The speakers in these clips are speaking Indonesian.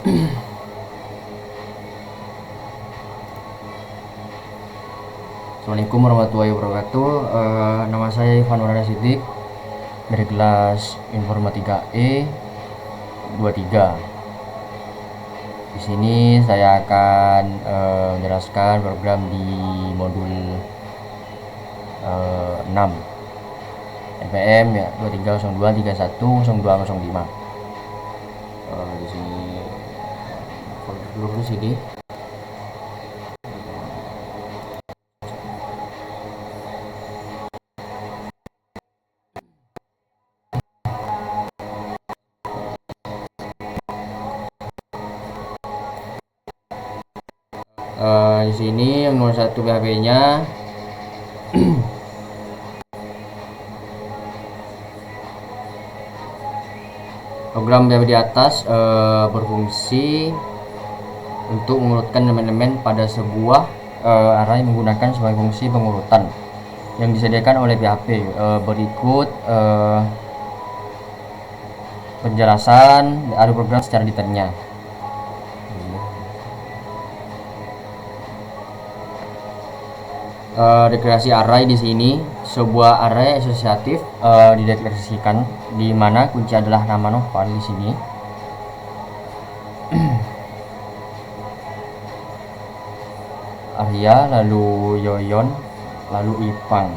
Assalamualaikum warahmatullahi wabarakatuh. Nama saya Ivan Warana Sidik dari kelas Informatika E 23. Di sini saya akan menjelaskan program di modul 6 NPM ya 2302310205. Di sini folder dulu sini. Di sini yang nomor 1 PHP-nya program PHP di atas berfungsi untuk mengurutkan elemen-elemen pada sebuah array menggunakan sebagai fungsi pengurutan yang disediakan oleh PHP. Berikut penjelasan dari program secara detailnya. Deklarasi array di sini sebuah array asosiatif dideklarasikan di mana kunci adalah nama novel di sini. Arya, lalu Yoyon, lalu Ipang.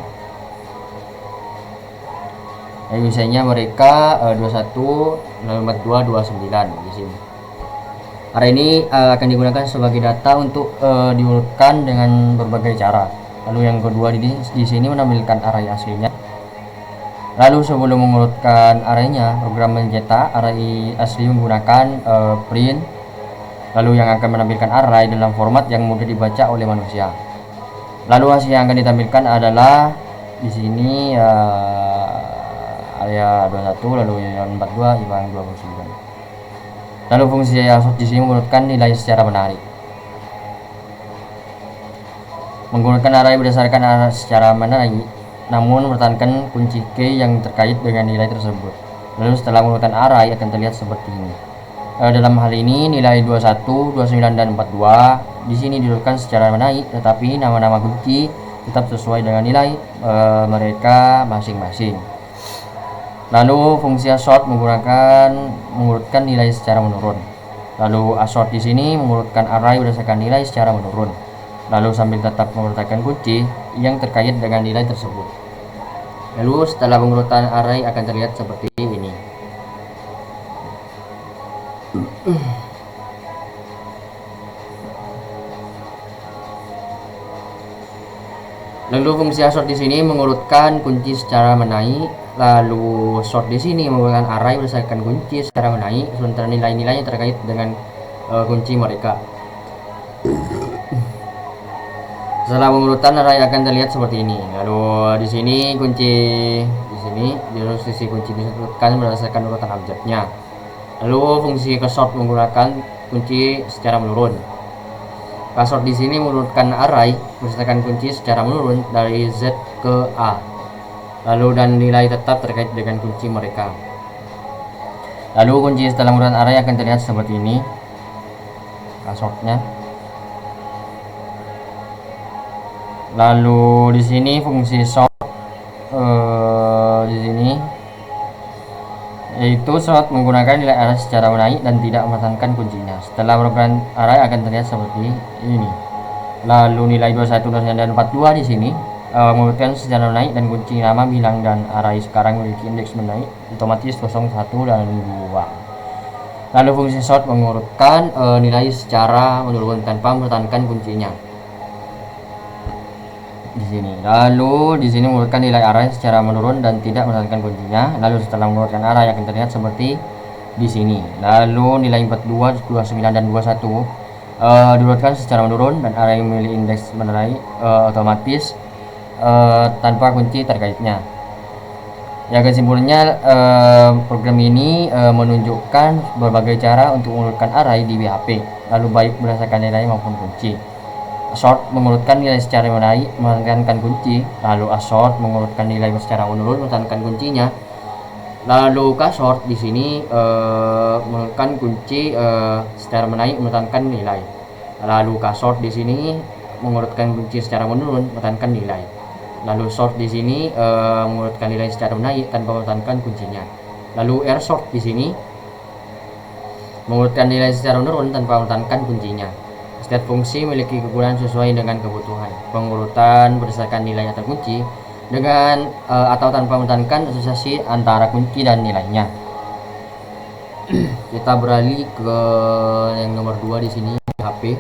Misalnya mereka 21 lalu 42 29 di sini. Array ini akan digunakan sebagai data untuk diurutkan dengan berbagai cara. Lalu yang kedua di sini menampilkan array aslinya. Lalu sebelum mengurutkan arraynya, program mencetak array asli menggunakan print. Lalu yang akan menampilkan array dalam format yang mudah dibaca oleh manusia. Lalu hasil yang akan ditampilkan adalah di sini area 21 lalu yang 42 Ipang 29. Lalu fungsi asort di sini mengurutkan nilai secara menarik. Menggunakan array berdasarkan array secara menarik, namun mempertahankan kunci key yang terkait dengan nilai tersebut. Lalu setelah menggunakan array akan terlihat seperti ini. Dalam hal ini nilai 21, 29 dan 42 di sini diurutkan secara menaik, tetapi nama-nama kunci tetap sesuai dengan nilai mereka masing-masing. Lalu fungsi assort mengurutkan nilai secara menurun. Lalu assort di sini mengurutkan array berdasarkan nilai secara menurun. Lalu sambil tetap mengurutkan kunci yang terkait dengan nilai tersebut. Lalu setelah pengurutan array akan terlihat seperti ini. Lalu fungsi assort di sini mengurutkan kunci secara menaik. Lalu sort di sini mengurutkan array berdasarkan kunci secara menaik sementara nilai-nilainya terkait dengan kunci mereka. Setelah pengurutan array akan terlihat seperti ini. Lalu di sini di sisi kunci disebutkan berdasarkan urutan objeknya. Lalu fungsi sort menggunakan kunci secara menurun. Sort di sini mengurutkan array berdasarkan kunci secara menurun dari Z ke A. Lalu dan nilai tetap terkait dengan kunci mereka. Lalu kunci setelah mengurutkan array akan terlihat seperti ini. Sortnya. Lalu di sini fungsi sort di sini yaitu sort menggunakan nilai array secara menaik dan tidak mempertahankan kuncinya. Setelah program array akan terlihat seperti ini. Lalu nilai 21, 29 dan 42 di sini mengurutkan secara menaik dan kunci nama bilang dan array sekarang memiliki indeks menaik otomatis 01 dan 2. Lalu fungsi sort mengurutkan nilai secara menurun tanpa mempertahankan kuncinya. Di sini. Lalu di sini mengurutkan nilai array secara menurun dan tidak mempertahankan kuncinya. Lalu setelah mengurutkan array akan terlihat seperti di sini. Lalu nilai 42, 29 dan 21 diurutkan secara menurun dan array memiliki indeks menaik otomatis tanpa kunci terkaitnya. Ya, kesimpulannya program ini menunjukkan berbagai cara untuk mengurutkan array di PHP, lalu baik berdasarkan nilai maupun kunci. Sort mengurutkan nilai secara menaik mempertahankan kunci, lalu assort mengurutkan nilai secara menurun mempertahankan kuncinya. Lalu kasort di sini menggunakan kunci secara menaik menekankan nilai. Lalu kasort di sini mengurutkan kunci secara menurun menekankan nilai. Lalu sort di sini mengurutkan nilai secara menaik tanpa menekankan kuncinya. Lalu R sort di sini mengurutkan nilai secara menurun tanpa menekankan kuncinya. Setiap fungsi memiliki kegunaan sesuai dengan kebutuhan. Pengurutan berdasarkan nilai atau kunci dengan atau tanpa menekankan asosiasi antara kunci dan nilainya. Kita beralih ke yang nomor 2 di sini, PHP.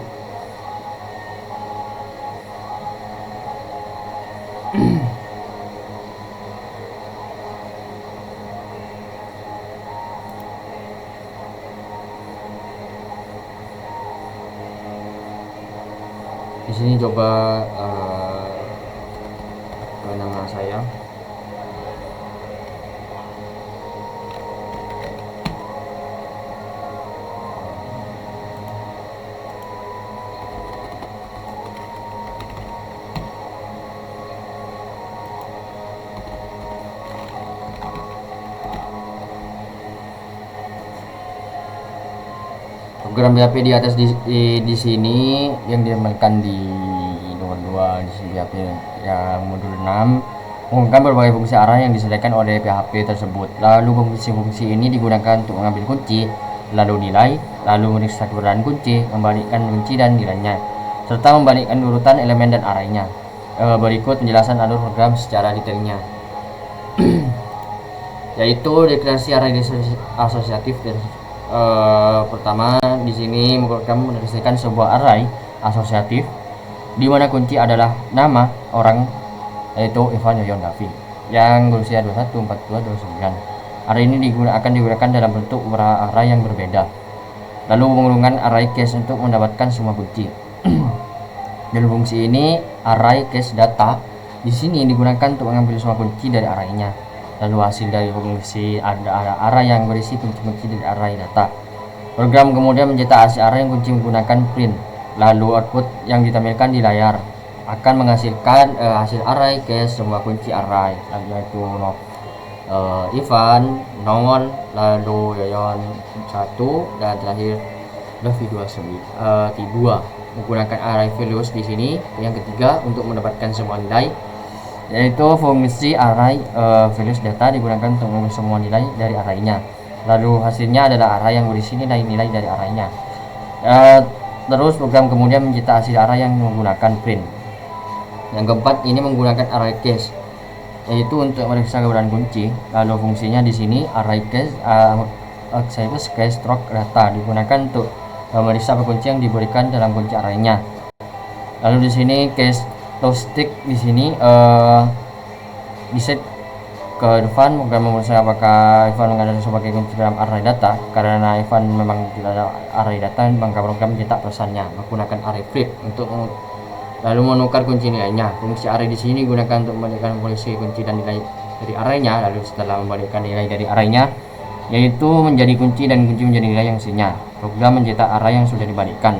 Di sini coba nama saya. Program PHP di atas di sini yang diamalkan di nomor 2 di sini PHP yang modul 6 menggunakan berbagai fungsi array yang disediakan oleh PHP tersebut. Lalu fungsi-fungsi ini digunakan untuk mengambil kunci, lalu nilai, lalu meriksa keberadaan kunci, membalikkan kunci dan nilainya, serta membalikkan urutan elemen dan arraynya. Berikut penjelasan alur program secara detailnya. Yaitu deklarasi array asosiatif dan pertama di sini mendeklarasikan sebuah array asosiatif di mana kunci adalah nama orang, yaitu Ivan Yoyon Davi yang berusia 21, 42, 29. Array ini akan digunakan dalam bentuk beberapa array yang berbeda. Lalu menggunakan array case untuk mendapatkan semua kunci. Dan fungsi ini array case data di sini digunakan untuk mengambil semua kunci dari arraynya. Lalu hasil dari fungsi ada array yang berisi kunci-kunci dari array data. Program kemudian mencetak hasil array yang kunci menggunakan print. Lalu output yang ditampilkan di layar akan menghasilkan hasil array case semua kunci array, yaitu Ivan, Nongol, lalu Yoyon 1 dan terakhir Davi 2 menggunakan array values di sini. Yang ketiga untuk mendapatkan semua nilai, yaitu fungsi array values data digunakan untuk mengambil semua nilai dari arraynya. Lalu hasilnya adalah array yang berisi nilai-nilai dari arraynya. Terus program kemudian mencetak hasil array yang menggunakan print. Yang keempat ini menggunakan array case, yaitu untuk memeriksa keberadaan kunci. Lalu fungsinya di sini array case case stroke data digunakan untuk memeriksa kunci yang diberikan dalam kunci arraynya. Lalu di sini case stick di sini diset ke Ivan. Program memeriksa apakah Ivan mengandalkan sebagai kunci dalam array data. Karena Ivan memang tidak ada array data, maka program mencetak pesannya menggunakan array flip untuk lalu menukar kunci nilainya. Fungsi array di sini digunakan untuk membalikkan fungsi kunci dan nilai dari arraynya. Lalu setelah membalikkan nilai dari arraynya, yaitu menjadi kunci dan kunci menjadi nilai yang aslinya, program mencetak array yang sudah dibalikkan.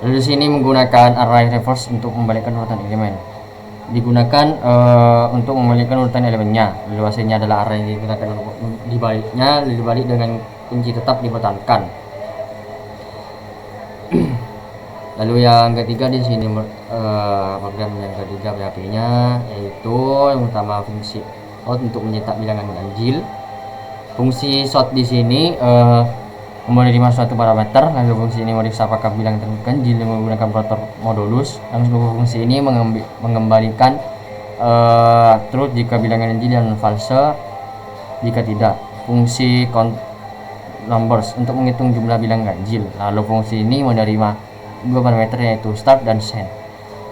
Lalu di sini menggunakan array reverse untuk membalikkan urutan elemen. Digunakan untuk membalikkan urutan elemennya. Lalu hasilnya adalah array yang digunakan dibalik dengan kunci tetap dipertahankan. Lalu yang ketiga di sini program yang ketiga PHP-nya, yaitu yang pertama fungsi out untuk mencetak bilangan ganjil. Fungsi sort di sini menerima suatu parameter, lalu fungsi ini meriksa apakah bilangan ganjil dengan menggunakan operator modulus. Dan seluruh fungsi ini mengembalikan truth jika bilangan ganjil dan false jika tidak. Fungsi count numbers untuk menghitung jumlah bilangan ganjil. Lalu fungsi ini menerima dua parameter, yaitu start dan send.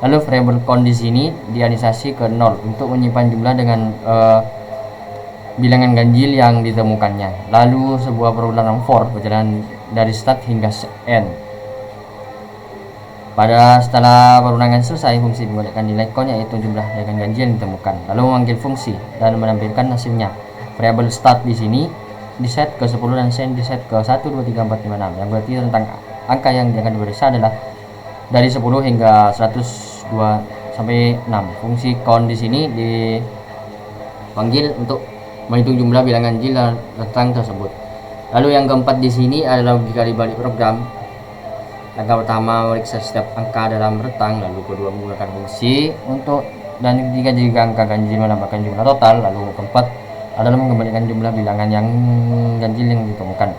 Lalu variable count di sini diinisiasi ke 0 untuk menyimpan jumlah dengan bilangan ganjil yang ditemukannya. Lalu sebuah perularan for berjalan dari start hingga end. Setelah perulangan selesai, fungsi membalikkan nilai count, yaitu jumlah bilangan ganjil yang ditemukan. Lalu memanggil fungsi dan menampilkan hasilnya. Variable start di sini diset ke 10 dan send diset ke 1, 2, 3, 4, 5, 6. Yang berarti tentang angka yang akan diperiksa adalah dari 10 hingga 102 sampai 6. Fungsi count di sini dipanggil untuk menghitung jumlah bilangan ganjil dan rentang tersebut. Lalu yang keempat di sini adalah logika di balik program. Langkah pertama memeriksa setiap angka dalam rentang, lalu kedua menggunakan fungsi untuk, dan ketiga jika angka ganjil menambahkan jumlah total, lalu keempat adalah mengembalikan jumlah bilangan yang ganjil yang ditemukan.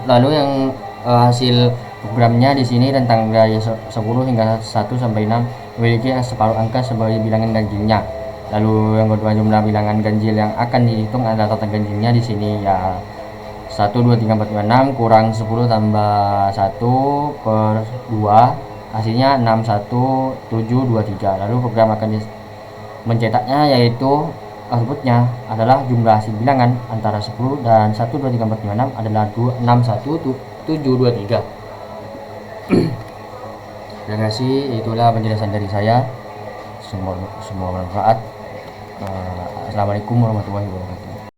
Lalu yang hasil programnya di sini rentang dari 10 hingga 1 sampai 6 memiliki separuh angka sebagai bilangan ganjilnya. Lalu yang kedua jumlah bilangan ganjil yang akan dihitung adalah total ganjilnya di sini ya 1, 2, 3, 4, 5, 6 kurang 10 tambah 1 per 2 hasilnya 6, 1, 7, 2, 3. Lalu program akan mencetaknya yaitu outputnya adalah jumlah hasil bilangan antara 10 dan 1, 2, 3, 4, 5, 6 adalah 6, 1, 7, 2, 3. Terima kasih, itulah penjelasan dari saya. Semua bermanfaat. Assalamualaikum warahmatullahi wabarakatuh.